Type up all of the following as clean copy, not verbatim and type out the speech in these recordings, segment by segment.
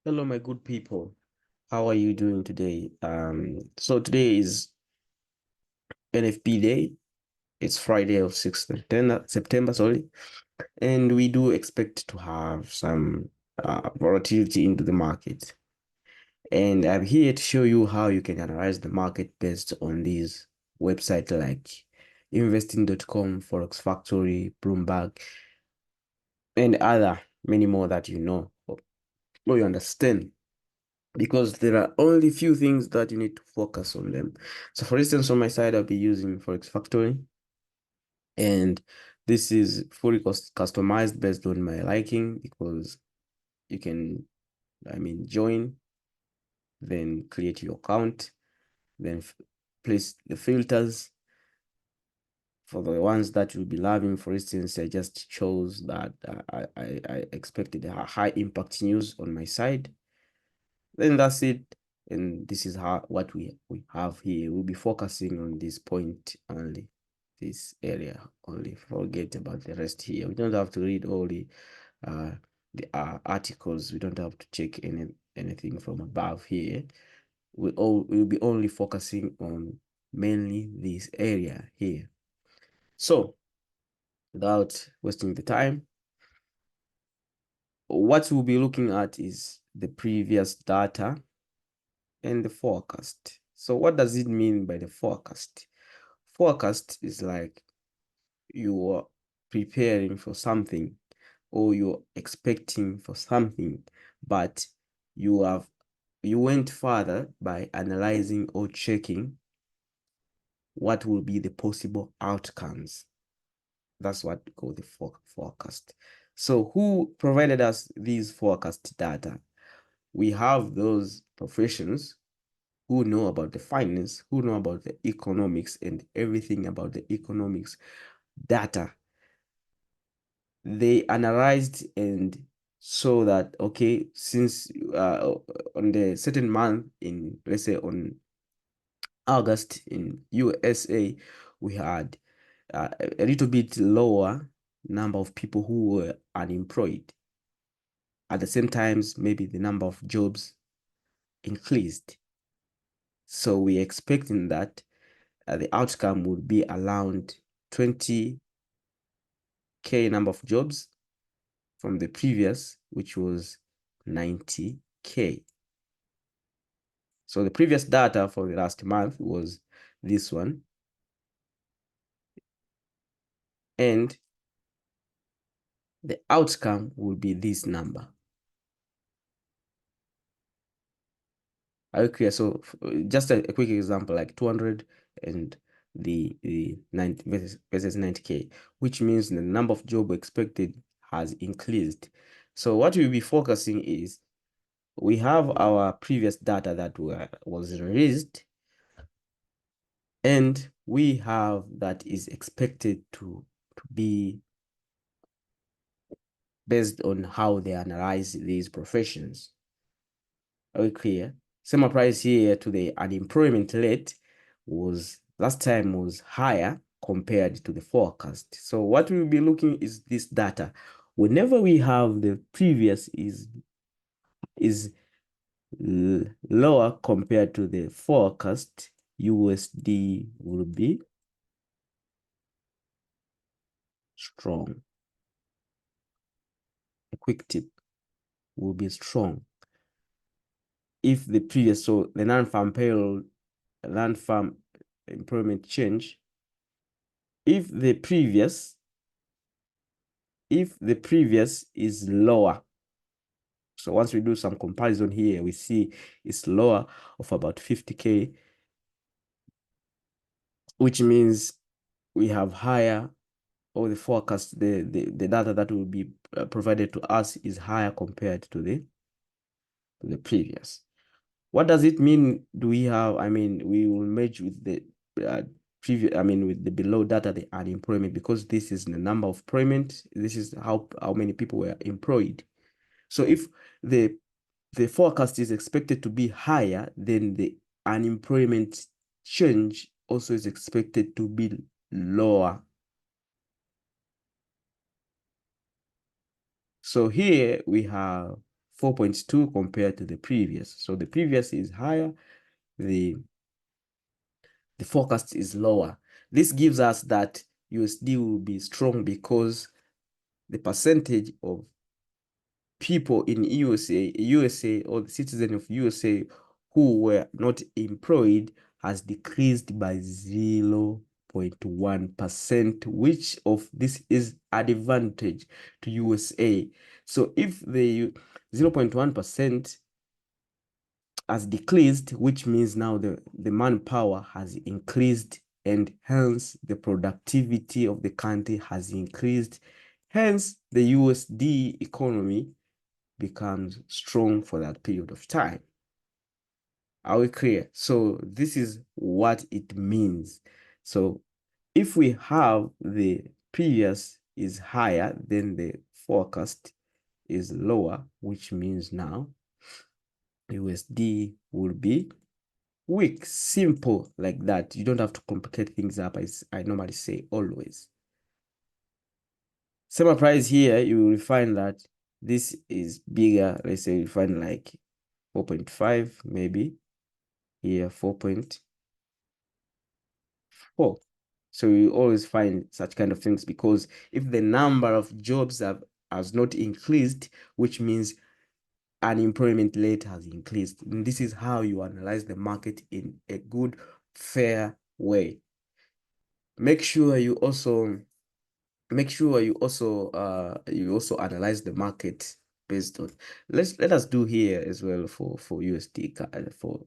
Hello, my good people. How are you doing today? So today is NFP Day. It's Friday of 6th September, sorry. And we do expect to have some volatility into the market. And I'm here to show you how you can analyze the market based on these websites like investing.com, Forex Factory, Bloomberg, and other many more that you know or you understand. Because there are only few things that you need to focus on them. So for instance, on my side, I'll be using Forex Factory, and this is fully customized based on my liking because you can, join, then create your account, then place the filters for the ones that you'll be loving. For instance, I just chose that I expected a high impact news on my side. Then that's it. And this is what we have here. We'll be focusing on this point only, this area only. Forget about the rest here. We don't have to read all the articles. We don't have to check anything from above here. We'll be only focusing on mainly this area here. So without wasting the time, what we'll be looking at is the previous data and the forecast. So what does it mean by the forecast? Forecast is like you are preparing for something or you're expecting for something, but you went further by analyzing or checking what will be the possible outcomes. That's what we call the forecast. So who provided us these forecast data? We have those professions who know about the finance, who know about the economics and everything about the economics data. They analyzed and saw that, okay, since on the certain month in, let's say on August in USA, we had a little bit lower number of people who were unemployed. At the same times, maybe the number of jobs increased. So we're expecting that the outcome would be around 20K number of jobs from the previous, which was 90K. So the previous data for the last month was this one. And the outcome will be this number. Are you clear? So just a quick example, like 200 and the 90 versus 90K, which means the number of job expected has increased. So what we'll be focusing is we have our previous data that was released, and we have that is expected to be based on how they analyze these professions. Are we clear? Same applies here to the unemployment rate. Was last time was higher compared to the forecast. So what we'll be looking is this data. Whenever we have the previous is lower compared to the forecast, USD will be strong. A quick tip will be strong. If the previous, so the non-farm payroll, non-farm employment change, if the previous is lower, so once we do some comparison here, we see it's lower of about 50K, which means we have higher, or the forecast, the data that will be provided to us is higher compared to the previous. What does it mean? Do we have, we will merge with the previous, with the below data, the unemployment, because this is the number of employment. This is how many people were employed. So if the forecast is expected to be higher, then the unemployment change also is expected to be lower. So here we have 4.2 compared to the previous. So the previous is higher, the forecast is lower. This gives us that USD will be strong because the percentage of people in USA or the citizen of USA who were not employed has decreased by 0.1%, which of this is advantage to USA. So if the 0.1% has decreased, which means now the manpower has increased, and hence the productivity of the country has increased. Hence, the USD economy becomes strong for that period of time. Are we clear? So this is what it means. So if we have the previous is higher, then the forecast is lower, which means now USD will be weak. Simple like that. You don't have to complicate things up, as I normally say always. Same applies here. You will find that this is bigger. Let's say you find like 4.5 maybe. Here 4.4. So you always find such kind of things, because if the number of jobs has not increased, which means unemployment rate has increased. And this is how you analyze the market in a good, fair way. Make sure you also analyze the market based on, let us do here as well for USD for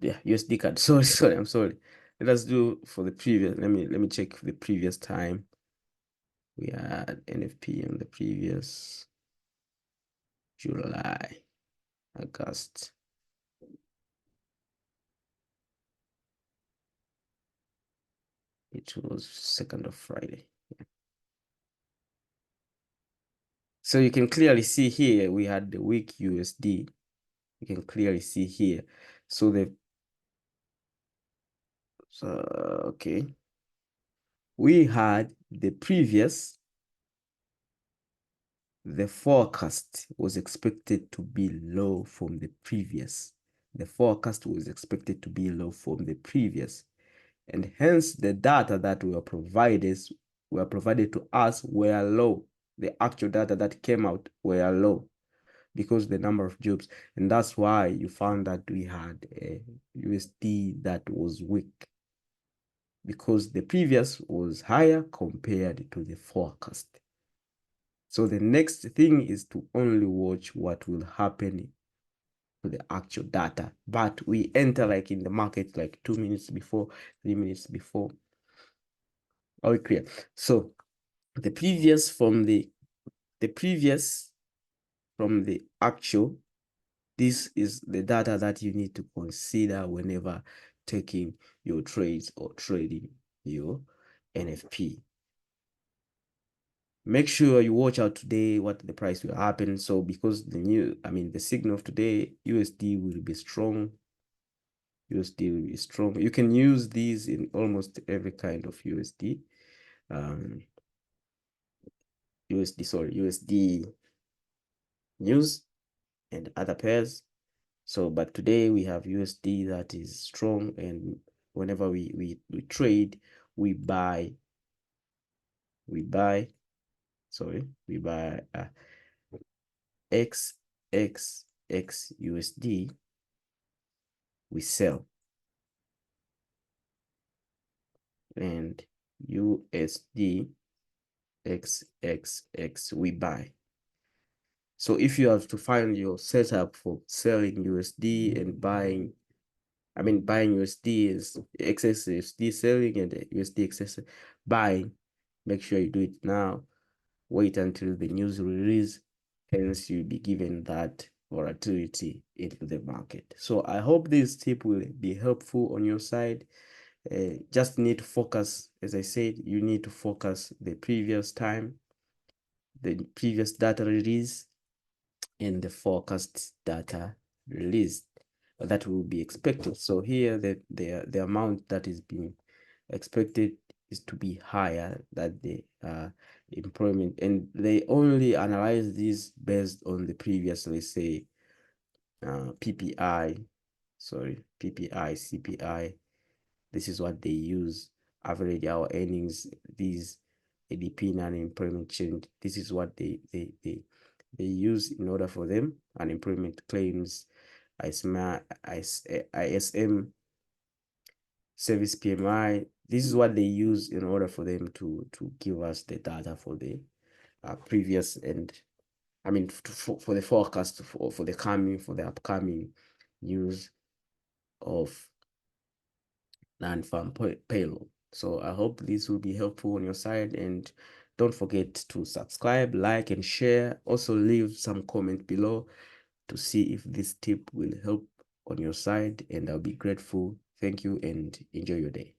yeah, USD card. Sorry, I'm sorry. Let us do for the previous. Let me check the previous time. We had NFP on the previous July, August. It was 2nd of Friday. Yeah. So you can clearly see here we had the weak USD. You can clearly see here. So okay. We had the previous, the forecast was expected to be low from the previous. The forecast was expected to be low from the previous. And hence the data that were provided to us were low. The actual data that came out were low because the number of jobs. And that's why you found that we had a USD that was weak, because the previous was higher compared to the forecast. So the next thing is to only watch what will happen to the actual data. But we enter like in the market like 2 minutes before, 3 minutes before. Are we clear? So the previous from the actual, this is the data that you need to consider whenever taking your trades or trading your NFP. Make sure you watch out today what the price will happen. So because the signal of today, USD will be strong. USD will be strong. You can use these in almost every kind of USD. USD news and other pairs. So, but today we have USD that is strong, and whenever we trade, we buy XXX USD, we sell, and USD XXX we buy. So if you have to find your setup for selling USD and buying USD is excess USD selling and USD excess buying, make sure you do it now. Wait until the news release, hence you'll be given that volatility into the market. So I hope this tip will be helpful on your side. Just need to focus, as I said, you need to focus the previous time, the previous data release, and the forecast data released that will be expected. So here the amount that is being expected is to be higher than the employment, and they only analyze this based on the previous, let's say, PPI, CPI. This is what they use. Average our earnings, these ADP non-employment change. This is what they use in order for them. Unemployment claims, ISM, service PMI. This is what they use in order for them to give us the data for the previous, and I mean for the forecast for the upcoming news of non-farm payroll. So I hope this will be helpful on your side, and don't forget to subscribe, like, and share. Also leave some comment below to see if this tip will help on your side, and I'll be grateful. Thank you and enjoy your day.